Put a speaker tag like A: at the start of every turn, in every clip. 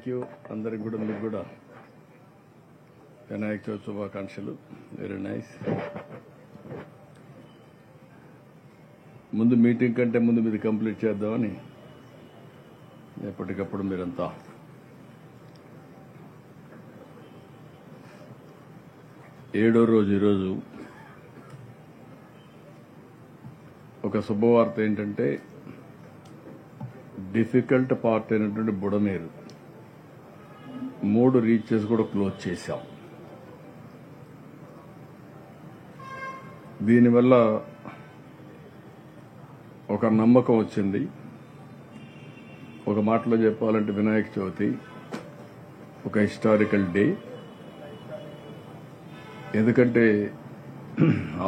A: Thank you. అందరికి కూడా మీకు కూడా వినాయక చవితి శుభాకాంక్షలు. Very nice. ముందు మీటింగ్ కంటే ముందు మీరు కంప్లీట్ చేద్దామని ఎప్పటికప్పుడు మీరంతా ఏడో రోజు ఈరోజు ఒక శుభవార్త ఏంటంటే డిఫికల్ట్ పార్ట్ అయినటువంటి బుడమేరు 3 రీచెస్ కూడా క్లోజ్ చేశాం. దీనివల్ల ఒక నమ్మకం వచ్చింది. ఒక మాటలో చెప్పాలంటే వినాయక చవితి ఒక హిస్టారికల్ డే. ఎందుకంటే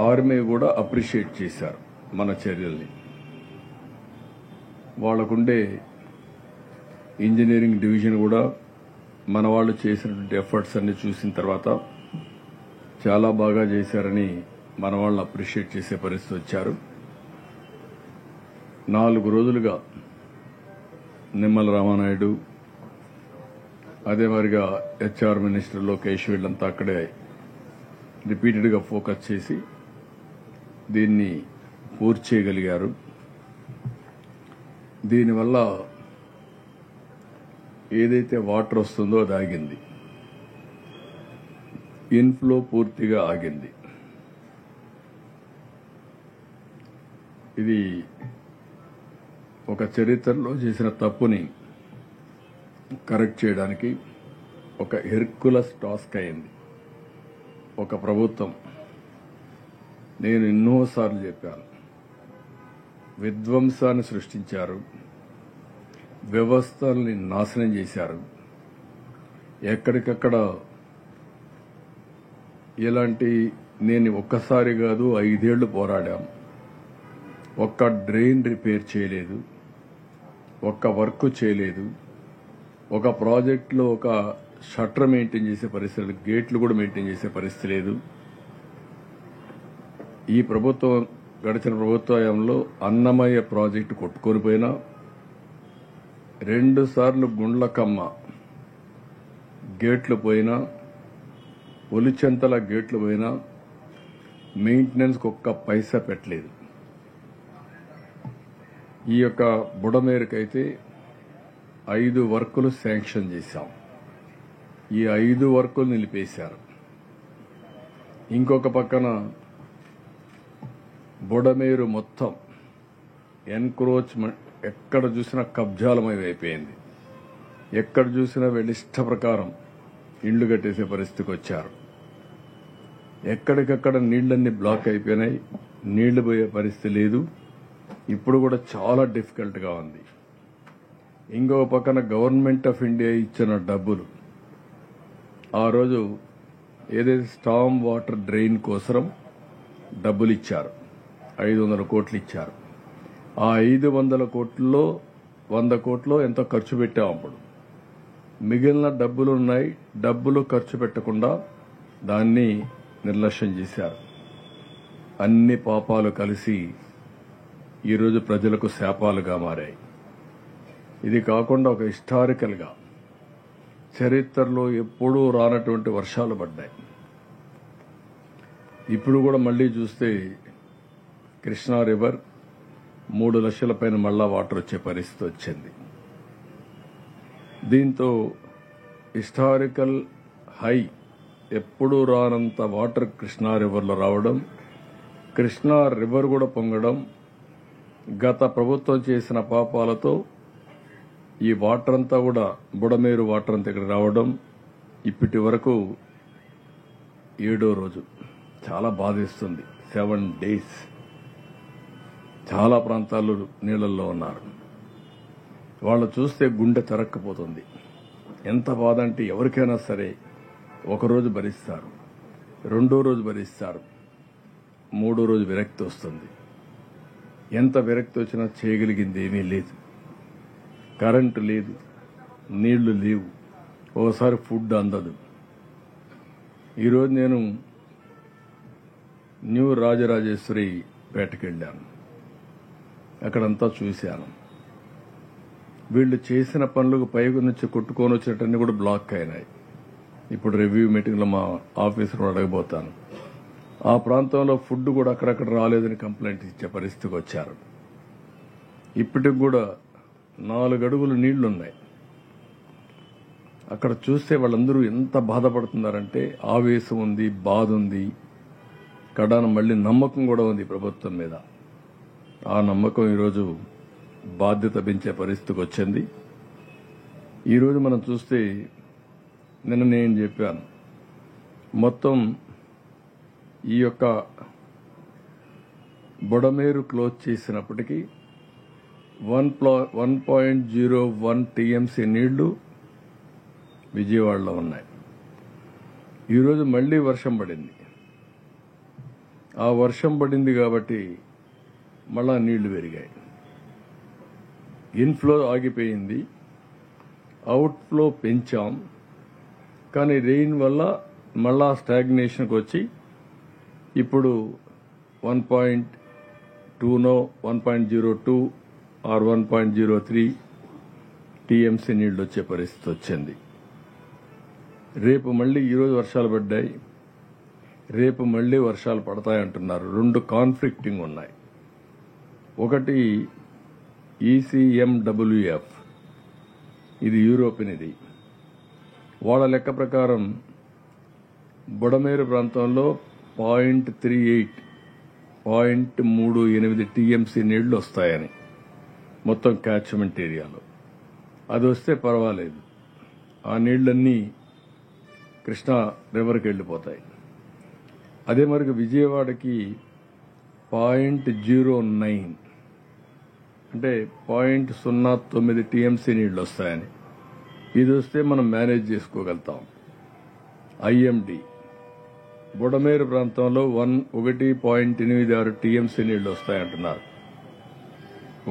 A: ఆర్మీ కూడా అప్రిషియేట్ చేశారు మన చర్యల్ని. వాళ్లకుండే ఇంజనీరింగ్ డివిజన్ కూడా మన వాళ్ళు చేసినటువంటి ఎఫర్ట్స్ అన్ని చూసిన తర్వాత చాలా బాగా చేశారని మన వాళ్ళని అప్రిషియేట్ చేసే పరిస్థితి వచ్చారు. 4 రోజులుగా నిమ్మల రామానాయుడు, అదే మరిగా హెచ్ఆర్ మినిస్టర్ లోకేష్ వీళ్ళంతా అక్కడే రిపీటెడ్గా ఫోకస్ చేసి దీన్ని పూర్తి చేయగలిగారు. దీనివల్ల ఏదైతే వాటర్ వస్తుందో అది ఆగింది, ఇన్ఫ్లో పూర్తిగా ఆగింది. ఇది ఒక చరిత్రలో చేసిన తప్పుని కరెక్ట్ చేయడానికి ఒక హెర్కులస్ టాస్క్ అయింది ఒక ప్రభుత్వం. నేను ఎన్నోసార్లు చెప్పాను, విధ్వంసాన్ని సృష్టించారు, వ్యవస్థల్ని నాశనం చేశారు. ఎక్కడికక్కడ ఇలాంటి నేను ఒక్కసారి కాదు 5 ఏళ్లు పోరాడాం. ఒక్క డ్రైన్ రిపేర్ చేయలేదు, ఒక్క వర్క్ చేయలేదు, ఒక ప్రాజెక్టులో ఒక షట్టర్ మెయింటైన్ చేసే పరిస్థితి, గేట్లు కూడా మెయింటైన్ చేసే పరిస్థితి లేదు. ఈ ప్రభుత్వం గడిచిన ప్రభుత్వంలో అన్నమయ్య ప్రాజెక్టు కొట్టుకొని పోయినా, 2 సార్లు గుండ్లకమ్మ గేట్లు పోయినా, ఒలిచెంతల గేట్లు పోయినా మెయింటెనెన్స్కి ఒక్క పైసా పెట్టలేదు. ఈ యొక్క బుడమేరుకైతే 5 వర్కులు శాంక్షన్ చేశాం. ఈ 5 వర్కులు నిలిపేశారు. ఇంకొక పక్కన బుడమేరు మొత్తం ఎన్క్రోచ్మెంట్, ఎక్కడ చూసినా కబ్జాలమయం అయిపోయింది. ఎక్కడ చూసినా వీళ్ళ ఇష్ట ప్రకారం ఇళ్లు కట్టేసే పరిస్థితికి వచ్చారు. ఎక్కడికక్కడ నీళ్లన్నీ బ్లాక్ అయిపోయినాయి, నీళ్లు పోయే పరిస్థితి లేదు. ఇప్పుడు కూడా చాలా డిఫికల్ట్ గా ఉంది. ఇంకో పక్కన గవర్నమెంట్ ఆఫ్ ఇండియా ఇచ్చిన డబ్బులు, ఆ రోజు ఏదైతే స్టామ్ వాటర్ డ్రైన్ కోసం డబ్బులు ఇచ్చారు, 500 కోట్లు ఇచ్చారు. ఆ 500 కోట్లలో 100 కోట్లు ఎంతో ఖర్చు పెట్టాం. అప్పుడు మిగిలిన డబ్బులు ఉన్నాయి, డబ్బులు ఖర్చు పెట్టకుండా దాన్ని నిర్లక్ష్యం చేశారు. అన్ని పాపాలు కలిసి ఈరోజు ప్రజలకు శాపాలుగా మారాయి. ఇది కాకుండా ఒక హిస్టారికల్ గా చరిత్రలో ఎప్పుడూ రానటువంటి వర్షాలు పడ్డాయి. ఇప్పుడు కూడా మళ్లీ చూస్తే కృష్ణా రివర్ 3 లక్షల పైన మళ్లా వాటర్ వచ్చే పరిస్థితి వచ్చింది. దీంతో హిస్టారికల్ హై, ఎప్పుడూ రానంత వాటర్ కృష్ణా రివర్లో రావడం, కృష్ణా రివర్ కూడా పొంగడం, గత ప్రభుత్వం చేసిన పాపాలతో ఈ వాటర్ అంతా కూడా బుడమేరు వాటర్ అంతా ఇక్కడ రావడం ఇప్పటి వరకు 7వ రోజు. చాలా బాధిస్తుంది. 7 డేస్ చాలా ప్రాంతాల్లో నీళ్లలో ఉన్నారు. వాళ్ళు చూస్తే గుండె తరక్కపోతుంది. ఎంత బాధ అంటే ఎవరికైనా సరే ఒకరోజు భరిస్తారు, 2వ రోజు భరిస్తారు, 3వ రోజు విరక్తి వస్తుంది. ఎంత విరక్తి వచ్చినా చేయగలిగింది ఏమీ లేదు. కరెంటు లేదు, నీళ్లు లేవు, ఓసారి ఫుడ్ అందదు. ఈరోజు నేను న్యూ రాజరాజేశ్వరి పేటకెళ్ళాను. అక్కడంతా చూశాను. వీళ్ళు చేసిన పనులకు పైకి నుంచి కొట్టుకొని వచ్చినట్టన్నీ కూడా బ్లాక్ అయినాయి. ఇప్పుడు రివ్యూ మీటింగ్లో మా ఆఫీసర్ అడగబోతాను. ఆ ప్రాంతంలో ఫుడ్ కూడా అక్కడక్కడ రాలేదని కంప్లైంట్ ఇచ్చే పరిస్థితికి వచ్చారు. ఇప్పటికి కూడా 4 అడుగులు నీళ్లున్నాయి. అక్కడ చూస్తే వాళ్ళందరూ ఎంత బాధపడుతున్నారంటే ఆవేశం ఉంది, బాధ ఉంది, కడాన మళ్ళీ నమ్మకం కూడా ఉంది ప్రభుత్వం మీద. ఆ నమ్మకం ఈరోజు బాధ్యత పెంచే పరిస్థితికి వచ్చింది. ఈరోజు మనం చూస్తే నిన్న నేను చెప్పాను, మొత్తం ఈ యొక్క బుడమేరు క్లోజ్ చేసినప్పటికీ 1.01 టీఎంసీ నీళ్లు విజయవాడలో ఉన్నాయి. ఈరోజు మళ్లీ వర్షం పడింది. ఆ వర్షం పడింది కాబట్టి మళ్ళా నీళ్లు పెరిగాయి. ఇన్ఫ్లో ఆగిపోయింది, అవుట్ఫ్లో పెంచాం. కానీ రెయిన్ వల్ల మళ్ళా స్టాగ్నేషన్కి వచ్చి ఇప్పుడు 1.2 1.02 ఆర్ 1.03 టీఎంసీ నీళ్లు వచ్చే పరిస్థితి వచ్చింది. రేపు మళ్లీ ఈరోజు వర్షాలు పడ్డాయి, రేపు మళ్లీ వర్షాలు పడతాయంటున్నారు. 2 కాన్ఫ్లిక్టింగ్ ఉన్నాయి. ఒకటి ECMWF, ఇది యూరోపియన్. ఇది వాళ్ళ లెక్క ప్రకారం బుడమేరు ప్రాంతంలో 0.38 టీఎంసీ నీళ్లు వస్తాయని మొత్తం క్యాచ్మెంట్ ఏరియాలో. అది వస్తే పర్వాలేదు, ఆ నీళ్లన్నీ కృష్ణా రివర్కి వెళ్లిపోతాయి. అదే మరికి విజయవాడకి 0.09 అంటే 0.09 టీఎంసీ నీళ్లు వస్తాయని. ఇది వస్తే మనం మేనేజ్ చేసుకోగలుగుతాం. ఐఎండి బుడమేరు ప్రాంతంలో 1.86 టీఎంసీ నీళ్లు వస్తాయంటున్నారు.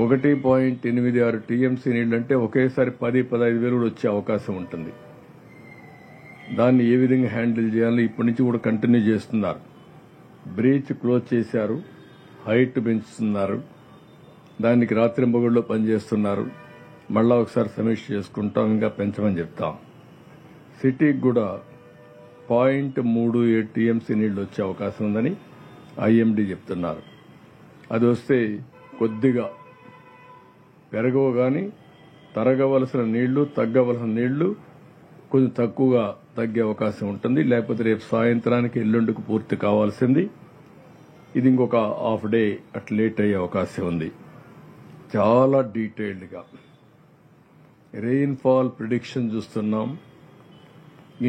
A: 1.86 టీఎంసీ నీళ్లు అంటే ఒకేసారి 10-15 వేలు కూడా వచ్చే అవకాశం ఉంటుంది. దాన్ని ఏ విధంగా హ్యాండిల్ చేయాలో ఇప్పటి నుంచి కూడా కంటిన్యూ చేస్తున్నారు. బ్రీచ్ క్లోజ్ చేశారు, హైట్ పెంచుతున్నారు, దానికి రాత్రింబగళ్ళు పనిచేస్తున్నారు. మళ్ళా ఒకసారి సమీక్ష చేసుకుంటాం, ఇంకా పెంచమని చెప్తాం. సిటీకి కూడా 0.37 టీఎంసీ నీళ్లు వచ్చే అవకాశం ఉందని ఐఎండీ చెప్తున్నారు. అది వస్తే కొద్దిగా పెరగవు, కానీ తరగవలసిన నీళ్లు తగ్గవలసిన నీళ్లు కొంచెం తక్కువగా తగ్గే అవకాశం ఉంటుంది. లేకపోతే రేపు సాయంత్రానికి ఎల్లుండికి పూర్తి కావాల్సింది, ఇది ఇంకొక హాఫ్ డే అట్లా లేట్ అయ్యే అవకాశం ఉంది. చాలా డీటెయిల్డ్గా రెయిన్ఫాల్ ప్రిడిక్షన్ చూస్తున్నాం,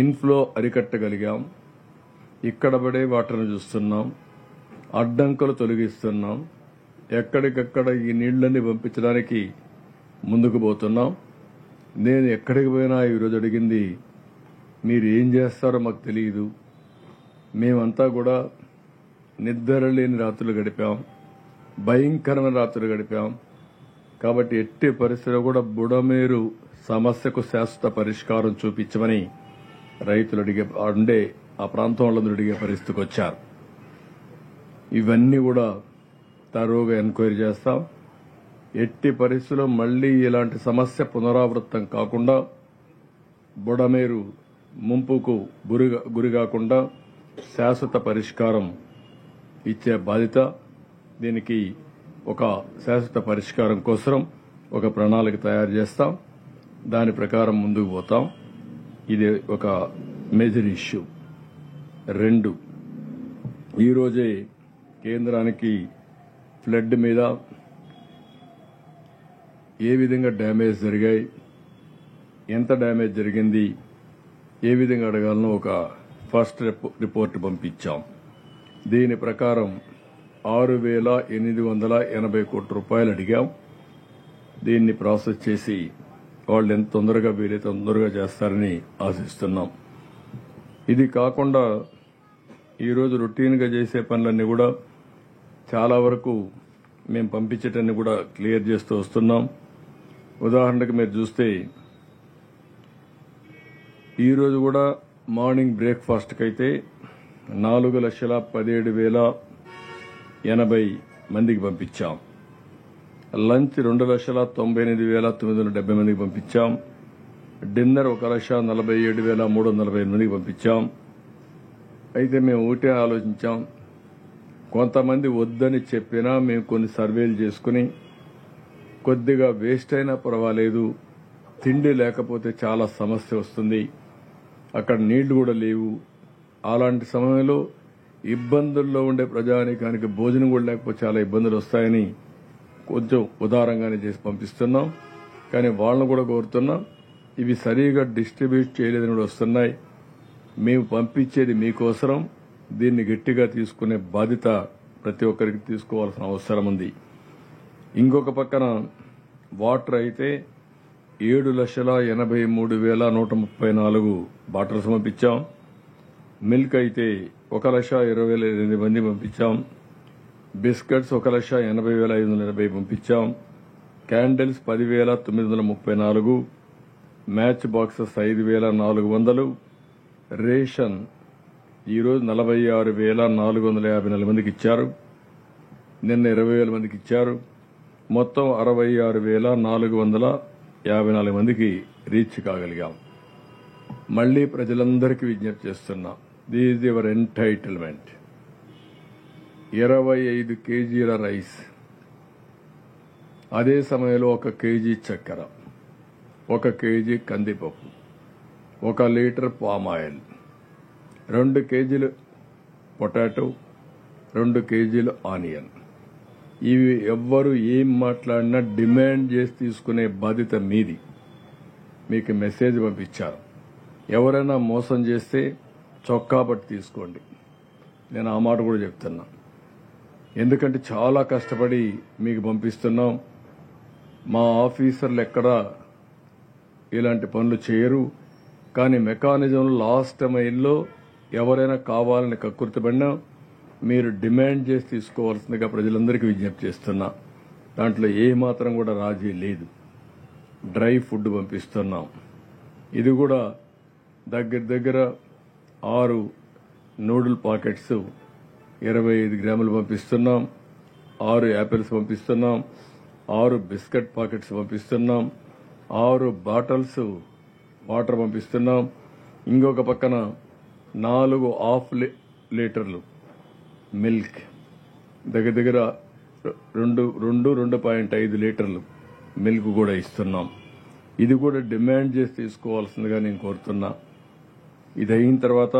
A: ఇన్ఫ్లో అరికట్టగలిగాం, ఇక్కడ పడే వాటర్ను చూస్తున్నాం, అడ్డంకులు తొలగిస్తున్నాం, ఎక్కడికక్కడ ఈ నీళ్లన్నీ పంపించడానికి ముందుకు పోతున్నాం. నేను ఎక్కడికి పోయినా ఈరోజు అడిగింది, మీరు ఏం చేస్తారో మాకు తెలియదు, మేమంతా కూడా నిద్ర లేని రాత్రులు గడిపాం, భయంకరమైన రాత్రులు గడిపాం. కాబట్టి ఎట్టి పరిస్థితిలో కూడా బుడమేరు సమస్యకు శాశ్వత పరిష్కారం చూపించమని రైతులు ఉండే ఆ ప్రాంతం వాళ్ళందరూ అడిగే పరిస్థితికి వచ్చారు. ఇవన్నీ కూడా తరోగా ఎంక్వైరీ చేస్తాం. ఎట్టి పరిస్థితుల్లో మళ్లీ ఇలాంటి సమస్య పునరావృతం కాకుండా, బుడమేరు ముంపుకు గురి కాకుండా శాశ్వత పరిష్కారం ఇచ్చే బాధ్యత. దీనికి ఒక శాశ్వత పరిష్కారం కోసం ఒక ప్రణాళిక తయారు చేస్తాం, దాని ప్రకారం ముందుకు పోతాం. ఇది ఒక మేజర్ ఇష్యూ. 2, ఈరోజే కేంద్రానికి ఫ్లడ్ మీద ఏ విధంగా డ్యామేజ్ జరిగాయి, ఎంత డ్యామేజ్ జరిగింది, ఏ విధంగా అడగాలనో ఒక ఫస్ట్ రిపోర్ట్ పంపించాం. దీని ప్రకారం 6,880 కోట్ల రూపాయలు అడిగాం. దీన్ని ప్రాసెస్ చేసి వాళ్ళు ఎంత తొందరగా వీలైతే తొందరగా చేస్తారని ఆశిస్తున్నాం. ఇది కాకుండా ఈరోజు రొటీన్గా చేసే పనులన్నీ కూడా చాలా వరకు మేము పంపించేటన్ని కూడా క్లియర్ చేస్తూ వస్తున్నాం. ఉదాహరణకు మీరు చూస్తే ఈరోజు కూడా మార్నింగ్ బ్రేక్ఫాస్ట్కి అయితే 4,17,080 మందికి పంపించాం. లంచ్ 2,98,970 మందికి పంపించాం. డిన్నర్ 1,47,345 మందికి పంపించాం. అయితే మేము ఒకటే ఆలోచించాం, కొంతమంది వద్దని చెప్పినా మేము కొన్ని సర్వేలు చేసుకుని కొద్దిగా వేస్ట్ అయినా పర్వాలేదు, తిండి లేకపోతే చాలా సమస్య వస్తుంది, అక్కడ నీళ్లు కూడా లేవు, అలాంటి సమయంలో ఇబ్బందుల్లో ఉండే ప్రజానీకానికి భోజనం కూడా లేకపోతే చాలా ఇబ్బందులు వస్తాయని కొంచెం ఉదారంగానే చేసి పంపిస్తున్నాం. కానీ వాళ్ళను కూడా కోరుతున్నాం, ఇవి సరిగా డిస్ట్రిబ్యూట్ చేయలేదని కూడా వస్తున్నాయి. మేము పంపించేది మీకోసరం, దీన్ని గట్టిగా తీసుకునే బాధ్యత ప్రతి ఒక్కరికి తీసుకోవాల్సిన అవసరం ఉంది. ఇంకొక పక్కన వాటర్ అయితే 7,83,134 బాటిల్స్ పంపించాం. మిల్క్ అయితే 1,20,008 మంది పంపించాం. బిస్కెట్స్ 1,80,580 పంపించాం. క్యాండిల్స్ 10,934, మ్యాచ్ బాక్సెస్ 5,400, రేషన్ ఈరోజు 46,454 మందికి ఇచ్చారు. నిన్న 20,000 మందికి ఇచ్చారు. మొత్తం 66,454 మందికి రీచ్ కాగలిగాం. మళ్లీ ప్రజలందరికీ విజ్ఞప్తి చేస్తున్నా, దిస్ ఈజ్ యువర్ ఎంటైటిల్మెంట్. 25 కేజీల రైస్, అదే సమయంలో 1 కేజీ చక్కెర, 1 కేజీ కందిపప్పు, 1 లీటర్ పామ్ ఆయిల్, 2 కేజీలు పొటాటో, 2 కేజీలు ఆనియన్. ఇవి ఎవ్వరు ఏం మాట్లాడినా డిమాండ్ చేసి తీసుకునే బాధ్యత మీది. మీకు మెసేజ్ పంపించారు, ఎవరైనా మోసం చేస్తే చొక్కా పట్టి తీసుకోండి. నేను ఆ మాట కూడా చెప్తున్నా, ఎందుకంటే చాలా కష్టపడి మీకు పంపిస్తున్నాం. మా ఆఫీసర్లు ఎక్కడా ఇలాంటి పనులు చేయరు. కానీ మెకానిజం లాస్ట్ మైల్లో ఎవరైనా కావాలని కక్కుర్తిపడినా మీరు డిమాండ్ చేసి తీసుకోవాల్సిందిగా ప్రజలందరికీ విజ్ఞప్తి చేస్తున్నా. దాంట్లో ఏ మాత్రం కూడా రాజీ లేదు. డ్రై ఫుడ్ పంపిస్తున్నాం. ఇది కూడా దగ్గర 6 నూడిల్ పాకెట్స్ 25 గ్రాములు పంపిస్తున్నాం. 6 యాపిల్స్ పంపిస్తున్నాం. 6 బిస్కెట్ పాకెట్స్ పంపిస్తున్నాం. 6 బాటిల్స్ వాటర్ పంపిస్తున్నాం. ఇంకొక పక్కన 4 హాఫ్ లీటర్లు మిల్క్, దగ్గర 2.5 లీటర్లు మిల్క్ కూడా ఇస్తున్నాం. ఇది కూడా డిమాండ్ చేసి తీసుకోవాల్సిందిగా నేను కోరుతున్నా. ఇది అయిన తర్వాత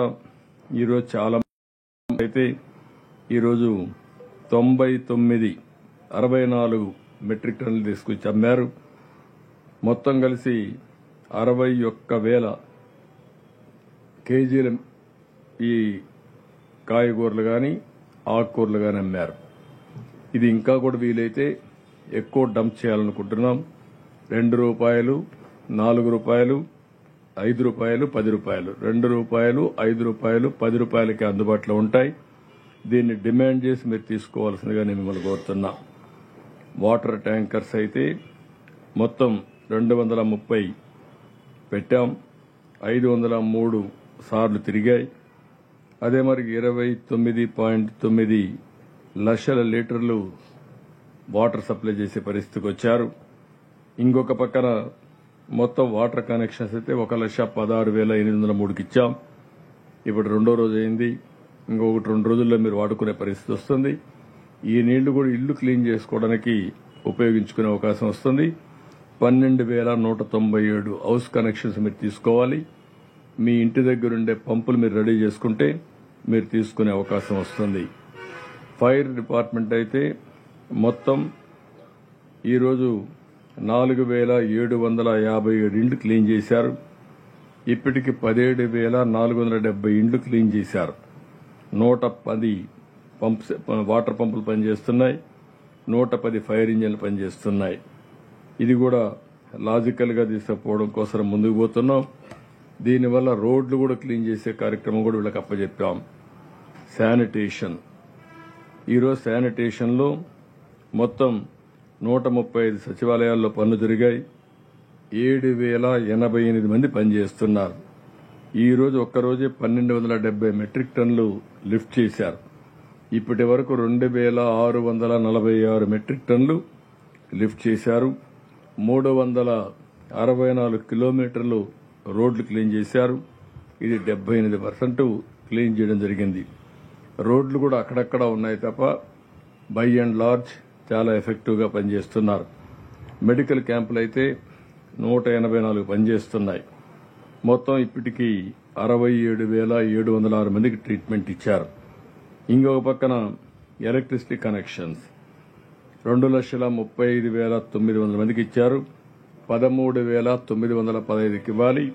A: ఈరోజు చాలా అయితే ఈరోజు 64 మెట్రిక్ టన్నులు తీసుకొచ్చి అమ్మారు. మొత్తం కలిసి 61,000 కేజీల ఈ కాయగూరలు కానీ ఆకుకూరలు కానీ అమ్మారు. ఇది ఇంకా కూడా వీలైతే ఎక్కువ డంప్ చేయాలనుకుంటున్నాం. 2 రూపాయలు, 4 రూపాయలు, 5 రూపాయలు, 10 రూపాయలు, 2 రూపాయలు, 5 రూపాయలు, 10 రూపాయలకి అందుబాటులో ఉంటాయి. దీన్ని డిమాండ్ చేసి మీరు తీసుకోవాల్సిందిగా నేను మిమ్మల్ని కోరుతున్నా. వాటర్ ట్యాంకర్స్ అయితే మొత్తం 230 పెట్టాం. 503 సార్లు తిరిగాయి. అదే మరి 29.9 లక్షల లీటర్లు వాటర్ సప్లై చేసే పరిస్థితికి వచ్చారు. ఇంకొక పక్కన మొత్తం వాటర్ కనెక్షన్స్ అయితే 1,16,803కి ఇచ్చాం. ఇప్పుడు 2వ రోజు అయింది. ఇంకొకటి 2 రోజుల్లో మీరు వాడుకునే పరిస్థితి వస్తుంది. ఈ నీళ్లు కూడా ఇల్లు క్లీన్ చేసుకోవడానికి ఉపయోగించుకునే అవకాశం వస్తుంది. 12,197 హౌస్ కనెక్షన్స్ మీరు తీసుకోవాలి. మీ ఇంటి దగ్గరుండే పంపులు మీరు రెడీ చేసుకుంటే మీరు తీసుకునే అవకాశం వస్తుంది. ఫైర్ డిపార్ట్మెంట్ అయితే మొత్తం ఈరోజు 4,757 ఇండ్లు క్లీన్ చేశారు. ఇప్పటికి 17,470 ఇండ్లు క్లీన్ చేశారు. 110 వాటర్ పంపులు పనిచేస్తున్నాయి. 110 ఫైర్ ఇంజన్లు పనిచేస్తున్నాయి. ఇది కూడా లాజికల్ గా తీసుకుపోవడం కోసం ముందుకు పోతున్నాం. దీనివల్ల రోడ్లు కూడా క్లీన్ చేసే కార్యక్రమం కూడా వీళ్ళకి అప్పచెప్పాం. శానిటేషన్, ఈరోజు శానిటేషన్లో మొత్తం 135 సచివాలయాల్లో పనులు జరిగాయి. 7,088 మంది పనిచేస్తున్నారు. ఈ రోజు ఒక్కరోజే 1,270 మెట్రిక్ టన్నులు లిఫ్ట్ చేశారు. ఇప్పటి వరకు 2,646 మెట్రిక్ టన్నులు లిఫ్ట్ చేశారు. 364 కిలోమీటర్లు రోడ్లు క్లీన్ చేశారు. ఇది 78% క్లీన్ చేయడం జరిగింది. రోడ్లు కూడా అక్కడక్కడ ఉన్నాయి తప్ప బై అండ్ లార్జ్ చాలా ఎఫెక్టివ్గా పనిచేస్తున్నారు. మెడికల్ క్యాంపులు అయితే 184 పనిచేస్తున్నాయి. మొత్తం ఇప్పటికీ 67,706 మందికి ట్రీట్మెంట్ ఇచ్చారు. ఇంకొక పక్కన ఎలక్ట్రిసిటీ కనెక్షన్స్ 2,35,900 మందికి ఇచ్చారు. 13,915కి ఇవ్వాలి.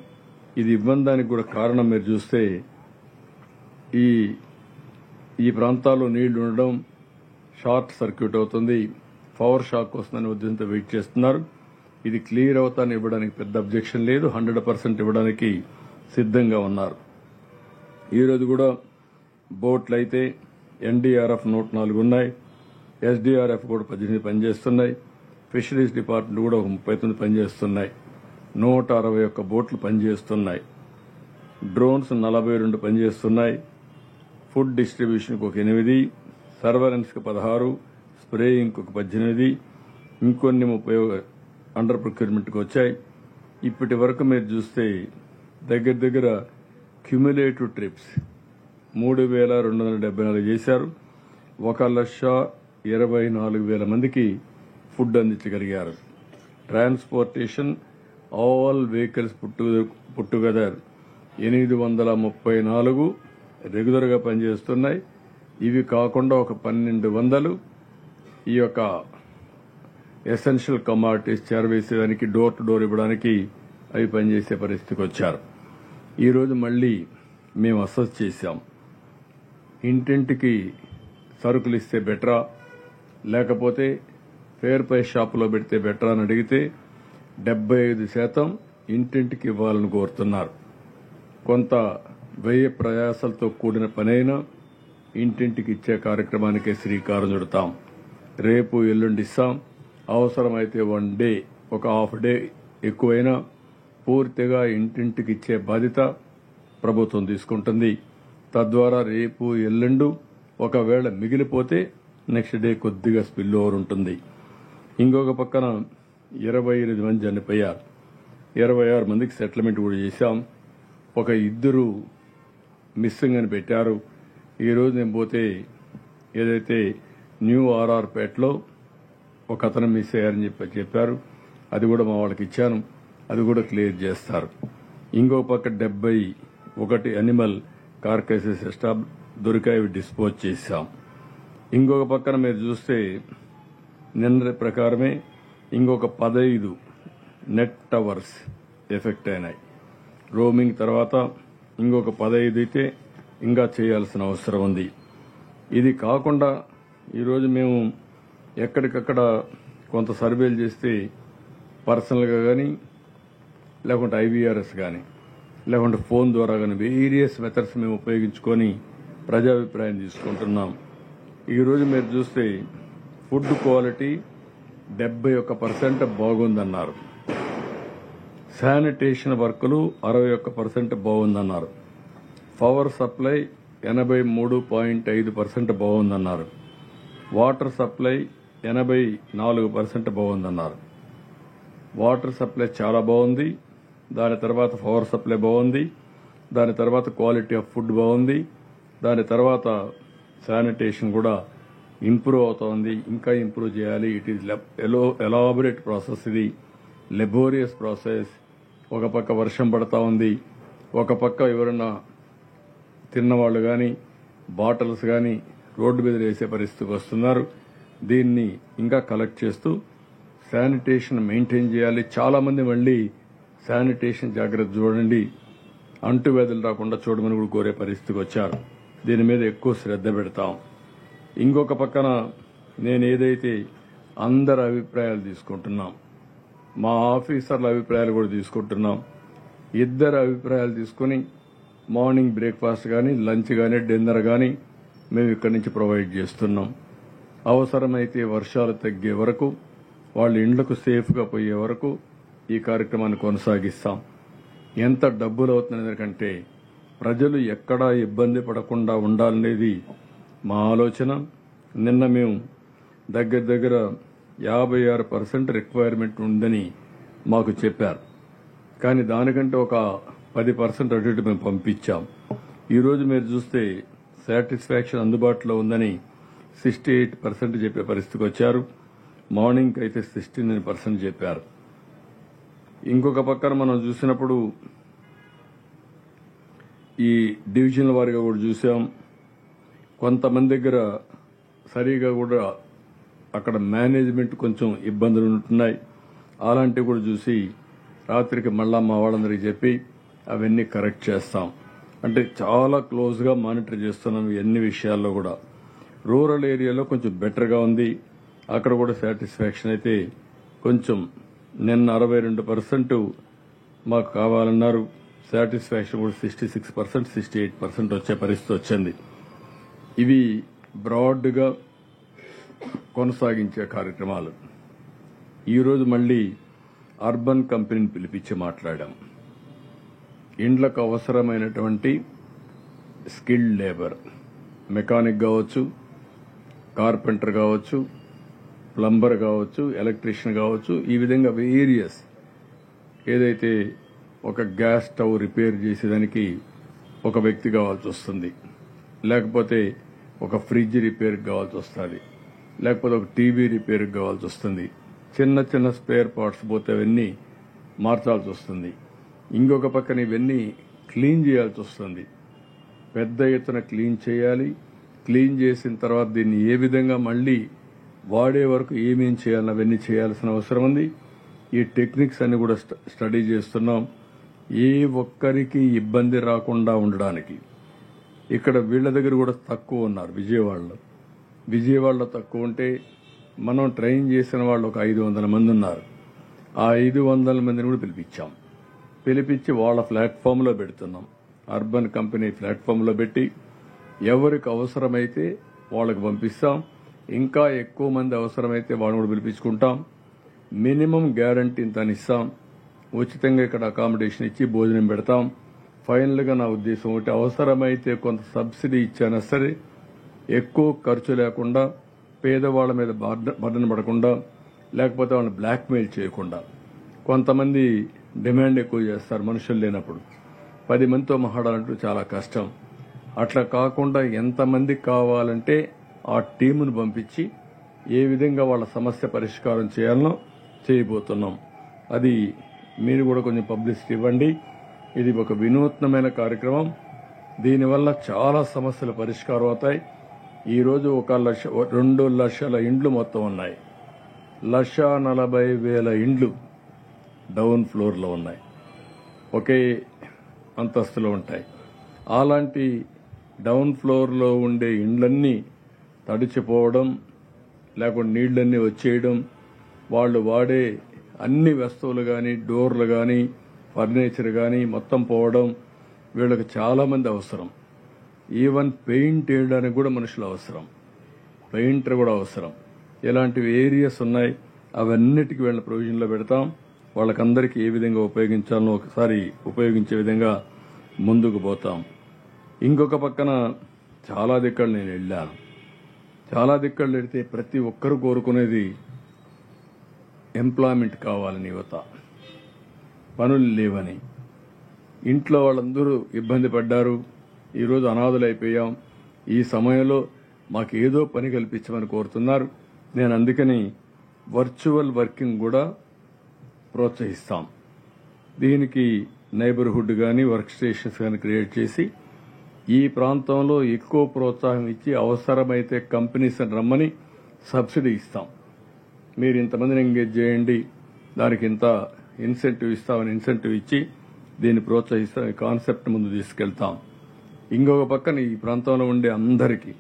A: ఇది ఇవ్వడానికి కూడా కారణం మీరు చూస్తే ఈ ప్రాంతాల్లో నీళ్లు ఉండడం, షార్ట్ సర్క్యూట్ అవుతుంది, పవర్ షాక్ వస్తుందని ఉద్దేశంతో వెయిట్ చేస్తున్నారు. ఇది క్లియర్ అవుతాను ఇవ్వడానికి పెద్ద అబ్జెక్షన్ లేదు. 100% ఇవ్వడానికి సిద్ధంగా ఉన్నారు. ఈరోజు కూడా బోట్లు అయితే ఎన్డీఆర్ఎఫ్ 104 ఉన్నాయి. ఎస్డీఆర్ఎఫ్ కూడా 18 పనిచేస్తున్నాయి. ఫిషరీస్ డిపార్ట్మెంట్ కూడా ఒక 39 పనిచేస్తున్నాయి. 161 బోట్లు పనిచేస్తున్నాయి. డ్రోన్స్ 42 పనిచేస్తున్నాయి. ఫుడ్ డిస్ట్రిబ్యూషన్కి ఒక 8, సర్వేలెన్స్కి 16, స్ప్రేయింగ్కి ఒక 18, ఇంకొన్ని 30 అండర్ ప్రొక్యూర్మెంట్కి వచ్చాయి. ఇప్పటి వరకు మీరు చూస్తే దగ్గర క్యుములేటివ్ ట్రిప్స్ 3,274 చేశారు. 1,24,000 మందికి ఫుడ్ అందించగలిగారు. Transportation all vehicles put together 834 రెగ్యులర్గా పనిచేస్తున్నాయి. ఇవి కాకుండా ఒక 1,200 ఈ యొక్క ఎసెన్షియల్ కమాడిటీస్ చేరవేసేదానికి డోర్ టు డోర్ ఇవ్వడానికి అవి పనిచేసే పరిస్థితికి వచ్చారు. ఈరోజు మళ్లీ మేము అసెస్ చేశాం. ఇంటింటికి సరుకులు ఇస్తే బెటరా లేకపోతే ఫేర్ ప్రైస్ షాపులో పెడితే బెటరా అని అడిగితే 75% ఇంటింటికి ఇవ్వాలని కోరుతున్నారు. కొంత వ్యయ ప్రయాసాలతో కూడిన పనైనా ఇంటింటికి ఇచ్చే కార్యక్రమానికే శ్రీకారం చుడతాం. రేపు ఎల్లుండి ఇస్తాం. అవసరమైతే 1 డే, ఒక హాఫ్ డే ఎక్కువైనా పూర్తిగా ఇంటింటికి ఇచ్చే బాధ్యత ప్రభుత్వం తీసుకుంటుంది. తద్వారా రేపు ఎల్లుండు ఒకవేళ మిగిలిపోతే నెక్స్ట్ డే కొద్దిగా స్పిల్ ఓవర్ ఉంటుంది. ఇంకొక పక్కన 28 మంది చనిపోయారు. 26 మందికి సెటిల్మెంట్ కూడా చేశాం. ఒక 2 మిస్సింగ్ అని పెట్టారు. ఈరోజు నేను పోతే ఏదైతే న్యూ ఆర్ఆర్ పేటలో ఒక అతను మిస్ అయ్యారని చెప్పారు. అది కూడా మా వాళ్ళకి ఇచ్చాను. అది కూడా క్లియర్ చేస్తారు. ఇంకో పక్క 71 అనిమల్ కార్కేసెస్ దొరికాయి, డిస్పోజ్ చేశాం. ఇంకొక పక్కన మీరు చూస్తే నిన్న ప్రకారమే ఇంకొక 15 నెట్ టవర్స్ ఎఫెక్ట్ అయినాయి. రోమింగ్ తర్వాత ఇంకొక 15 అయితే ఇంకా చేయాల్సిన అవసరం ఉంది. ఇది కాకుండా ఈరోజు మేము ఎక్కడికక్కడ కొంత సర్వేలు చేస్తే పర్సనల్గా కానీ లేకుంటే ఐవీఆర్ఎస్ కానీ లేకుంటే ఫోన్ ద్వారా కానీ వేరియస్ మెథడ్స్ మేము ఉపయోగించుకొని ప్రజాభిప్రాయం తీసుకుంటున్నాం. ఈరోజు మీరు చూస్తే ఫుడ్ క్వాలిటీ 71% బాగుందన్నారు. శానిటేషన్ వర్కులు 61% బాగుందన్నారు. పవర్ సప్లై 83.5% బాగుందన్నారు. వాటర్ సప్లై 84% బాగుందన్నారు. వాటర్ సప్లై చాలా బాగుంది. దాని తర్వాత పవర్ సప్లై బాగుంది. దాని తర్వాత క్వాలిటీ ఆఫ్ ఫుడ్ బాగుంది. దాని తర్వాత శానిటేషన్ కూడా ఇంప్రూవ్ అవుతోంది. ఇంకా ఇంప్రూవ్ చేయాలి. It is elaborate process. ఇది లెబోరియస్ ప్రాసెస్. ఒక పక్క వర్షం పడతా ఉంది, ఒక పక్క ఎవరన్నా తిన్నవాళ్లు కానీ బాటిల్స్ కానీ రోడ్డు మీద వేసే పరిస్థితికి వస్తున్నారు. దీన్ని ఇంకా కలెక్ట్ చేస్తూ శానిటేషన్ మెయింటైన్ చేయాలి. చాలా మంది మళ్లీ శానిటేషన్ జాగ్రత్త చూడండి, అంటువ్యాధులు రాకుండా చూడమని కూడా కోరే పరిస్థితికి వచ్చారు. దీని మీద ఎక్కువ శ్రద్ధ పెడతాం. ఇంకొక పక్కన నేను ఏదైతే అందరి అభిప్రాయాలు తీసుకుంటున్నాం, మా ఆఫీసర్ల అభిప్రాయాలు కూడా తీసుకుంటున్నాం. ఇద్దరు అభిప్రాయాలు తీసుకుని మార్నింగ్ బ్రేక్ఫాస్ట్ కానీ లంచ్ కానీ డిన్నర్ కానీ మేము ఇక్కడి నుంచి ప్రొవైడ్ చేస్తున్నాం. అవసరమైతే వర్షాలు తగ్గే వరకు వాళ్ళ ఇండ్లకు సేఫ్గా పోయే వరకు ఈ కార్యక్రమాన్ని కొనసాగిస్తాం. ఎంత డబ్బులు అవుతున్నది కంటే ప్రజలు ఎక్కడా ఇబ్బంది పడకుండా ఉండాలనేది మా ఆలోచన. నిన్న మేము దగ్గర 56% రిక్వైర్మెంట్ ఉందని మాకు చెప్పారు. కానీ దానికంటే ఒక 10% అటు ఇటు మేము పంపించాం. ఈరోజు మీరు చూస్తే సాటిస్ఫాక్షన్ అందుబాటులో ఉందని 68% చెప్పే పరిస్థితికి వచ్చారు. మార్నింగ్ అయితే 69% చెప్పారు. ఇంకొక పక్కన మనం చూసినప్పుడు ఈ డివిజన్ల వారిగా కూడా చూసాం. కొంతమంది దగ్గర సరిగా కూడా అక్కడ మేనేజ్మెంట్ కొంచెం ఇబ్బందులు ఉంటున్నాయి. అలాంటివి కూడా చూసి రాత్రికి మళ్ళా మా వాళ్ళందరికీ చెప్పి అవన్నీ కరెక్ట్ చేస్తాం. అంటే చాలా క్లోజ్గా మానిటర్ చేస్తున్నాం ఎన్ని విషయాల్లో కూడా. రూరల్ ఏరియాలో కొంచెం బెటర్గా ఉంది. అక్కడ కూడా సాటిస్ఫాక్షన్ అయితే కొంచెం నిన్న 62% మాకు కావాలన్నారు. సాటిస్ఫాక్షన్ కూడా 66%, 68% వచ్చే పరిస్థితి వచ్చింది. ఇవి బ్రాడ్గా కొనసాగించే కార్యక్రమాలు. ఈరోజు మళ్లీ అర్బన్ కంపెనీని పిలిపించి మాట్లాడాం. ఇండ్లకు అవసరమైనటువంటి స్కిల్డ్ లేబర్, మెకానిక్ కావచ్చు, కార్పెంటర్ కావచ్చు, ప్లంబర్ కావచ్చు, ఎలక్ట్రీషియన్ కావచ్చు, ఈ విధంగా వేరియస్ ఏదైతే ఒక గ్యాస్ స్టవ్ రిపేర్ చేసేదానికి ఒక వ్యక్తి కావాల్సి వస్తుంది, లేకపోతే ఒక ఫ్రిడ్జ్ రిపేర్ కావాల్సి వస్తుంది, లేకపోతే ఒక టీవీ రిపేర్ కావాల్సి వస్తుంది. చిన్న చిన్న స్పేర్ పార్ట్స్ పోతే అవన్నీ మార్చాల్సి వస్తుంది. ఇంకొక పక్కన ఇవన్నీ క్లీన్ చేయాల్సి వస్తుంది. పెద్ద ఎత్తున క్లీన్ చేయాలి. క్లీన్ చేసిన తర్వాత దీన్ని ఏ విధంగా మళ్లీ వాడే వరకు ఏమేం చేయాలని అవన్నీ చేయాల్సిన అవసరం ఉంది. ఈ టెక్నిక్స్ అన్ని కూడా స్టడీ చేస్తున్నాం. ఏ ఒక్కరికి ఇబ్బంది రాకుండా ఉండడానికి. ఇక్కడ వీళ్ల దగ్గర కూడా తక్కువ ఉన్నారు. విజయవాడలో తక్కువ ఉంటే మనం ట్రైన్ చేసిన వాళ్ళు ఒక 500 మంది ఉన్నారు. ఆ 500 మందిని కూడా పిలిపించి వాళ్ళ ప్లాట్ఫామ్లో పెడుతున్నాం. అర్బన్ కంపెనీ ప్లాట్ఫామ్లో పెట్టి ఎవరికి అవసరమైతే వాళ్ళకి పంపిస్తాం. ఇంకా ఎక్కువ మంది అవసరమైతే వాళ్ళని కూడా పిలిపించుకుంటాం. మినిమం గ్యారంటీ ఇంత ఇస్తాం. ఉచితంగా ఇక్కడ అకామిడేషన్ ఇచ్చి భోజనం పెడతాం. ఫైనల్ గా నా ఉద్దేశం ఒకటి, అవసరమైతే కొంత సబ్సిడీ ఇచ్చినా సరే ఎక్కువ ఖర్చు లేకుండా, పేదవాళ్ల మీద బర్డన్ పడకుండా, లేకపోతే వాళ్ళని బ్లాక్మెయిల్ చేయకుండా. కొంతమంది డిమాండ్ ఎక్కువ చేస్తారు మనుషులు లేనప్పుడు. 10 మందితో మాట్లాడాలంటూ చాలా కష్టం. అట్లా కాకుండా ఎంతమంది కావాలంటే ఆ టీమును పంపించి ఏ విధంగా వాళ్ళ సమస్య పరిష్కారం చేయాలనో చేయబోతున్నాం. అది మీరు కూడా కొంచెం పబ్లిసిటీ ఇవ్వండి. ఇది ఒక వినూత్నమైన కార్యక్రమం. దీనివల్ల చాలా సమస్యలు పరిష్కారం అవుతాయి. ఈరోజు 2 లక్షల ఇండ్లు మొత్తం ఉన్నాయి. 1,40,000 ఇండ్లు డౌన్ ఫ్లోర్లో ఉన్నాయి. ఒకే అంతస్తులో ఉంటాయి. అలాంటి డౌన్ ఫ్లోర్లో ఉండే ఇండ్లన్నీ తడిచిపోవడం, లేకుంటే నీళ్లన్నీ వచ్చేయడం, వాళ్ళు వాడే అన్ని వస్తువులు కానీ, డోర్లు కానీ, ఫర్నిచర్ కానీ మొత్తం పోవడం. వీళ్ళకి చాలా మంది అవసరం. ఈవెన్ పెయింట్ వేయడానికి కూడా మనుషులు అవసరం, పెయింటర్ కూడా అవసరం. ఇలాంటివి ఏరియాస్ ఉన్నాయి. అవన్నిటికీ వీళ్ళ ప్రొవిజన్లో పెడతాం. వాళ్ళకందరికీ ఏ విధంగా ఉపయోగించాలో ఒకసారి ఉపయోగించే విధంగా ముందుకు పోతాం. ఇంకొక పక్కన చాలా దిక్కలు నేను వెళ్ళాను. చాలా దిక్కలు వెళితే ప్రతి ఒక్కరు కోరుకునేది ఎంప్లాయ్మెంట్ కావాలని, యువత పనులు లేవని. ఇంట్లో వాళ్ళందరూ ఇబ్బంది పడ్డారు. ఈరోజు అనాథలైపోయాం. ఈ సమయంలో మాకు ఏదో పని కల్పించమని కోరుతున్నారు. నేను అందుకని వర్చువల్ వర్కింగ్ కూడా ప్రోత్సహిస్తాం. దీనికి నైబర్హుడ్ కానీ, వర్క్ స్టేషన్స్ కానీ క్రియేట్ చేసి ఈ ప్రాంతంలో ఎక్కువ ప్రోత్సాహం ఇచ్చి అవసరమైతే కంపెనీస్ రమ్మని సబ్సిడీ ఇస్తాం. మీరు ఇంతమందిని ఎంగేజ్ చేయండి, దానికి ఇంత ఇన్సెంటివ్ ఇస్తామని ఇన్సెంటివ్ ఇచ్చి దీన్ని ప్రోత్సహిస్తాం. ఈ కాన్సెప్ట్ ముందు తీసుకెళ్తాం. ఇంకొక పక్కన ఈ ప్రాంతంలో ఉండే అందరికీ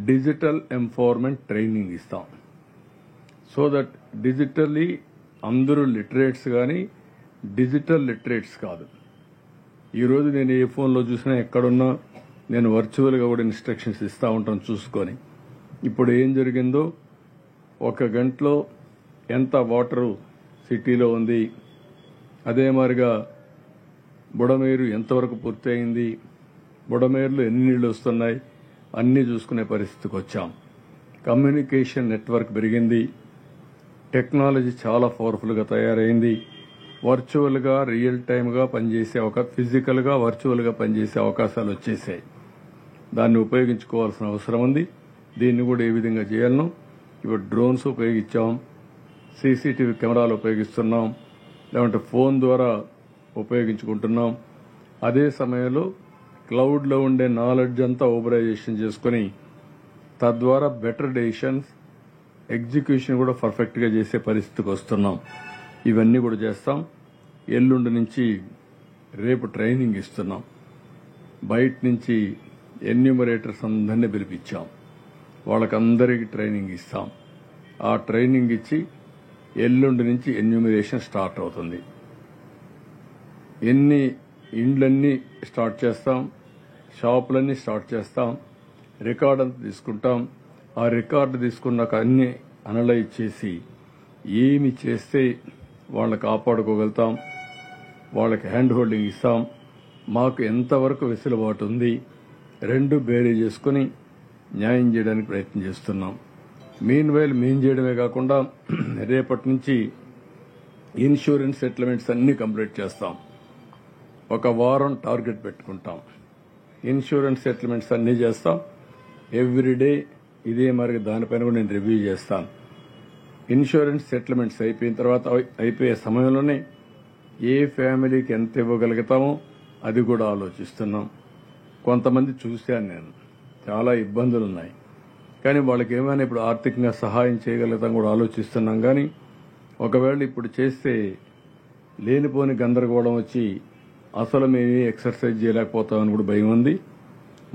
A: డిజిటల్ ఎంపవర్మెంట్ ట్రైనింగ్ ఇస్తాం. సో దట్ డిజిటల్లీ అందరూ లిటరేట్స్ కానీ డిజిటల్ లిటరేట్స్ కాదు. ఈరోజు నేను ఏ ఫోన్లో చూసినా ఎక్కడున్నా నేను వర్చువల్గా కూడా ఇన్స్ట్రక్షన్స్ ఇస్తూ ఉంటాను చూసుకొని. ఇప్పుడు ఏం జరిగిందో, 1 గంటలో ఎంత వాటరు సిటీలో ఉంది, అదే మాదిరిగా బుడమేరు ఎంతవరకు పూర్తి అయింది, బుడమేరులో ఎన్ని నీళ్లు వస్తున్నాయి, అన్నీ చూసుకునే పరిస్థితికి వచ్చాం. కమ్యూనికేషన్ నెట్వర్క్ పెరిగింది. టెక్నాలజీ చాలా పవర్ఫుల్గా తయారైంది. వర్చువల్గా రియల్ టైమ్గా పనిచేసే ఫిజికల్గా వర్చువల్గా పనిచేసే అవకాశాలు వచ్చేసాయి. దాన్ని ఉపయోగించుకోవాల్సిన అవసరం ఉంది. దీన్ని కూడా ఏ విధంగా చేయాలనో ఇప్పుడు డ్రోన్స్ ఉపయోగించాం, సీసీటీవీ కెమెరాలు ఉపయోగిస్తున్నాం, లేదంటే ఫోన్ ద్వారా ఉపయోగించుకుంటున్నాం. అదే సమయంలో క్లౌడ్లో ఉండే నాలెడ్జ్ అంతా ఓబరైజేషన్ చేసుకుని తద్వారా బెటర్ డెసిషన్స్ ఎగ్జిక్యూషన్ కూడా పర్ఫెక్ట్గా చేసే పరిస్థితికి వస్తున్నాం. ఇవన్నీ కూడా చేస్తాం. ఎల్లుండి నుంచి రేపు ట్రైనింగ్ ఇస్తున్నాం. బయట నుంచి ఎన్యూమరేటర్స్ అందరినీ పిలిపించాం. వాళ్ళకందరికీ ట్రైనింగ్ ఇస్తాం. ఆ ట్రైనింగ్ ఇచ్చి ఎల్లుండి నుంచి ఎన్యూమరేషన్ స్టార్ట్ అవుతుంది. ఇండ్లన్నీ స్టార్ట్ చేస్తాం, షాపులన్నీ స్టార్ట్ చేస్తాం, రికార్డ్ అంతా తీసుకుంటాం. ఆ రికార్డు తీసుకున్నాక అన్ని అనలైజ్ చేసి ఏమి చేస్తే వాళ్ళని కాపాడుకోగలుగుతాం, వాళ్ళకి హ్యాండ్ హోల్డింగ్ ఇస్తాం, మాకు ఎంతవరకు వెసులుబాటు ఉంది, రెండు బేరీ చేసుకుని న్యాయం చేయడానికి ప్రయత్నం చేస్తున్నాం. మీన్ వైల్ మేము చేయడమే కాకుండా రేపటి నుంచి ఇన్సూరెన్స్ సెటిల్మెంట్స్ అన్ని కంప్లీట్ చేస్తాం. ఒక వారం టార్గెట్ పెట్టుకుంటాం. ఇన్సూరెన్స్ సెటిల్మెంట్స్ అన్ని చేస్తాం. ఎవ్రీడే ఇదే మరి దానిపైన కూడా నేను రివ్యూ చేస్తాను. ఇన్సూరెన్స్ సెటిల్మెంట్స్ అయిపోయిన తర్వాత అయిపోయే సమయంలోనే ఏ ఫ్యామిలీకి ఎంత ఇవ్వగలుగుతామో అది కూడా ఆలోచిస్తున్నాం. కొంతమంది చూశాను నేను, చాలా ఇబ్బందులు ఉన్నాయి, కానీ వాళ్ళకి ఏమైనా ఇప్పుడు ఆర్థికంగా సహాయం చేయగలుగుతాం కూడా ఆలోచిస్తున్నాం. కానీ ఒకవేళ ఇప్పుడు చేస్తే లేనిపోని గందరగోళం వచ్చి అసలు మేము ఎక్సర్సైజ్ చేయలేకపోతామని కూడా భయం ఉంది.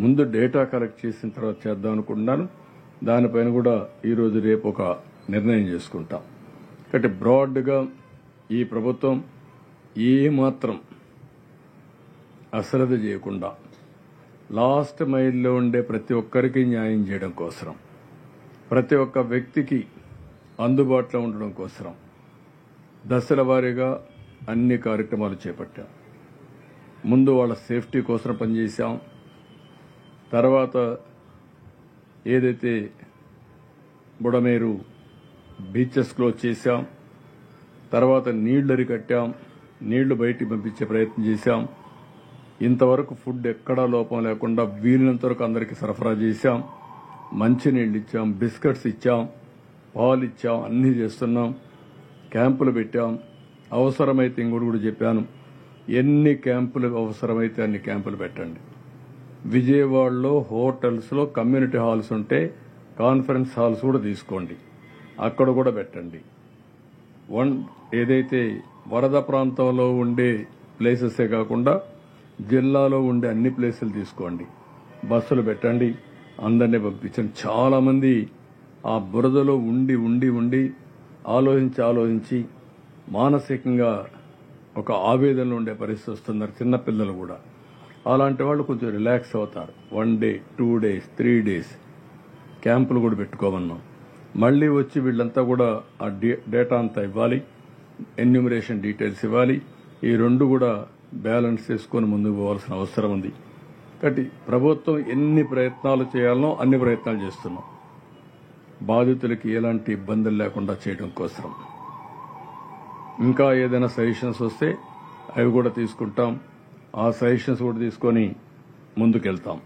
A: ముందు డేటా కలెక్ట్ చేసిన తర్వాత చేద్దాం అనుకుంటున్నాను. దానిపైన కూడా ఈరోజు రేపు ఒక నిర్ణయం చేసుకుంటాం. కాబట్టి బ్రాడ్గా ఈ ప్రభుత్వం ఏమాత్రం అశ్రద్ధ చేయకుండా లాస్ట్ మైల్లో ఉండే ప్రతి ఒక్కరికి న్యాయం చేయడం కోసం, ప్రతి ఒక్క వ్యక్తికి అందుబాటులో ఉండడం కోసం దశల వారీగా అన్ని కార్యక్రమాలు చేపట్టాం. ముందు వాళ్ళ సేఫ్టీ కోసం పనిచేశాం. తర్వాత ఏదైతే బుడమేరు బీచెస్ క్లోజ్ చేశాం, తర్వాత నీళ్లు అరికట్టాం, నీళ్లు బయటికి పంపించే ప్రయత్నం చేశాం. ఇంతవరకు ఫుడ్ ఎక్కడా లోపం లేకుండా వీలైనంత వరకు అందరికీ సరఫరా చేశాం. మంచినీళ్ళు ఇచ్చాం, బిస్కెట్స్ ఇచ్చాం, పాలు ఇచ్చాం, అన్నీ చేస్తున్నాం. క్యాంపులు పెట్టాం. అవసరమైతే ఇంకోటి కూడా చెప్పాను, ఎన్ని క్యాంపులు అవసరమైతే అన్ని క్యాంపులు పెట్టండి. విజయవాడలో హోటల్స్లో కమ్యూనిటీ హాల్స్ ఉంటే కాన్ఫరెన్స్ హాల్స్ కూడా తీసుకోండి, అక్కడ కూడా పెట్టండి. ఏదైతే వరద ప్రాంతంలో ఉండే ప్లేసెసే కాకుండా జిల్లాలో ఉండే అన్ని ప్లేసులు తీసుకోండి, బస్సులు పెట్టండి, అందరినీ పంపించండి. చాలా మంది ఆ బురదలో ఉండి ఉండి ఉండి ఆలోచించి మానసికంగా ఒక ఆవేదనలో ఉండే పరిస్థితి వస్తున్నారు, చిన్నపిల్లలు కూడా. అలాంటి వాళ్ళు కొంచెం రిలాక్స్ అవుతారు. 1 డే 2 days 3 days క్యాంపులు కూడా పెట్టుకోమన్నాం. మళ్లీ వచ్చి వీళ్ళంతా కూడా ఆ డేటా అంతా ఇవ్వాలి, ఎన్యూమరేషన్ డీటెయిల్స్ ఇవ్వాలి. ఈ రెండు కూడా బ్యాలెన్స్ చేసుకుని ముందుకు పోవాల్సిన అవసరం ఉంది. కాబట్టి ప్రభుత్వం ఎన్ని ప్రయత్నాలు చేయాలనో అన్ని ప్రయత్నాలు చేస్తున్నాం, బాధితులకి ఎలాంటి ఇబ్బందులు లేకుండా చేయడం కోసం. ఇంకా ఏదైనా సజెషన్స్ వస్తే అవి కూడా తీసుకుంటాం. ఆ సజెషన్స్ కూడా తీసుకొని ముందుకెళ్తాం.